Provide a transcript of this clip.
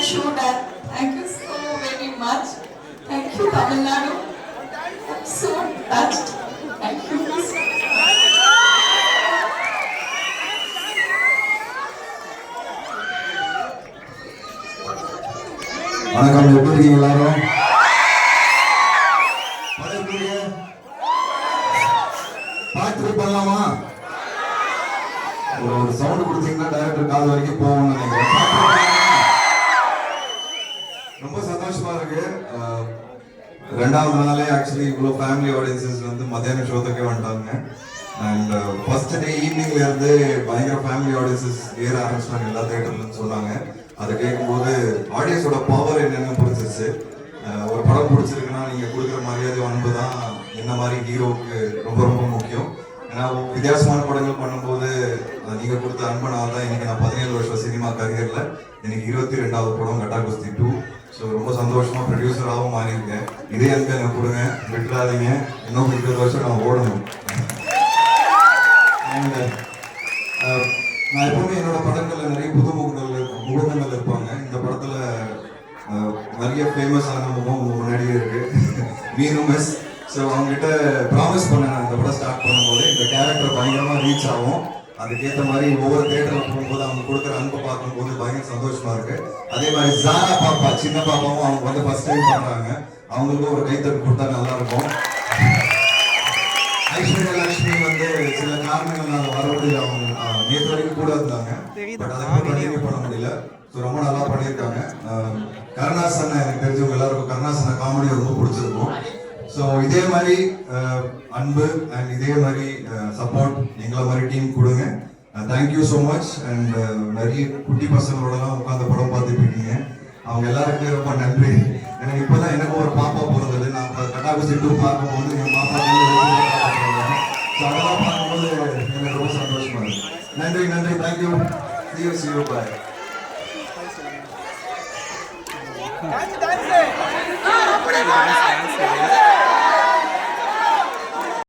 show done. Thank you so very much. Thank you, Tamil Nadu. I'm so touched. Thank you. வணக்கம், எப்படி இருக்கீங்க எல்லாரும்? பாட்டு பண்ணலாமா? ஒரு சவுண்ட் கொடுத்தீங்கன்னா டைரக்டர் காது வரைக்கும் போகும்னு நினைக்கிறேன். ரொம்ப சந்தோஷமா இருக்கு. ரெண்டாவது நாளே ஆக்சுவலி இவ்வளோ ஃபேமிலி ஆடியன்சஸ் வந்து மத்தியான ஷோத்துக்கே வந்துட்டாங்க. அண்ட் ஃபர்ஸ்ட் டே ஈவினிங்ல இருந்து பயங்கர ஃபேமிலி ஆடியன்சஸ் ஏற ஆரம்பிச்சிட்டாங்க எல்லா தேட்டர்லன்னு சொன்னாங்க. அதை கேட்கும்போது ஆடியன்ஸோட பவர் என்னன்னு புரிஞ்சிச்சு. ஒரு படம் பிடிச்சிருக்குன்னா நீங்க கொடுக்குற மரியாதை அன்பு தான் என்ன மாதிரி ஹீரோவுக்கு ரொம்ப ரொம்ப முக்கியம். ஏன்னா வித்தியாசமான படங்கள் பண்ணும்போது நீங்க கொடுத்த அன்பனால தான் இன்னைக்கு நான் 17 வருஷம் சினிமா கரியர்ல எனக்கு 22வது படம் கட்டா குஸ்தி 2. ஸோ ரொம்ப சந்தோஷமா ப்ரொடியூசராகவும் மாறியிருக்கேன். இதே அன்பு எனக்கு கொடுங்க, விட்டுறாதீங்க. இன்னும் 20 வருஷம் நான் ஓடணும். நான் எப்பவுமே என்னோட படங்கள்ல நிறைய புது முகங்கள் இருப்பாங்க. இந்த படத்துல நிறைய ஃபேமஸான முகம் முன்னாடியே இருக்கு. மீனு மிஸ். ஸோ அவங்ககிட்ட ப்ராமிஸ் பண்ணேன், இந்த படம் ஸ்டார்ட் பண்ணும்போது இந்த கேரக்டர் பயங்கரமா ரீச் ஆகும். அதுக்கேற்ற மாதிரி ஒவ்வொரு தேட்டர்ல போகும்போது அவங்க கொடுக்குற அன்பை பார்க்கும்போது பயங்கர சந்தோஷமா இருக்கு. அதே மாதிரி ஜாரா பாப்பா, சின்ன பாப்பாவும் அவங்க வந்து ஃபர்ஸ்ட் டைம் பண்றாங்க. அவங்களுக்கும் ஒரு கைத்தட்டு கொடுத்தா நல்லா இருக்கும். ஐஸ்வர்யா லட்சுமி வந்து சில காரணங்கள்னால வர முடியல. அவங்க நேற்று வரைக்கும் கூட இருந்தாங்க, பட் அதை கண்டினியூ பண்ண முடியல. ஸோ ரொம்ப நல்லா பண்ணியிருக்காங்க. கருணாசனை எனக்கு தெரிஞ்சவங்க எல்லாருக்கும் கருணாசனை காமெடி ரொம்ப பிடிச்சிருக்கும். ஸோ இதே மாதிரி அன்பு அண்ட் இதே மாதிரி சப்போர்ட் எங்களை மாதிரி டீம் கொடுங்க. Thank you so much. அண்ட் நிறைய குட்டி பசங்களோடலாம் உட்காந்து படம் பார்த்துட்டு இருக்கீங்க. அவங்க எல்லாருக்குமே ரொம்ப நன்றி. எனக்கு இப்போதான் எனக்கு ஒரு பாப்பா பிறந்தது. நான் கட்டா குஸ்தி 2 பார்க்கும்போது என் பாப்பா அதெல்லாம் பார்க்கும்போது எனக்கு ரொம்ப சந்தோஷமா இருக்கு. நன்றி நன்றி, thank you. See you, bye. Dance.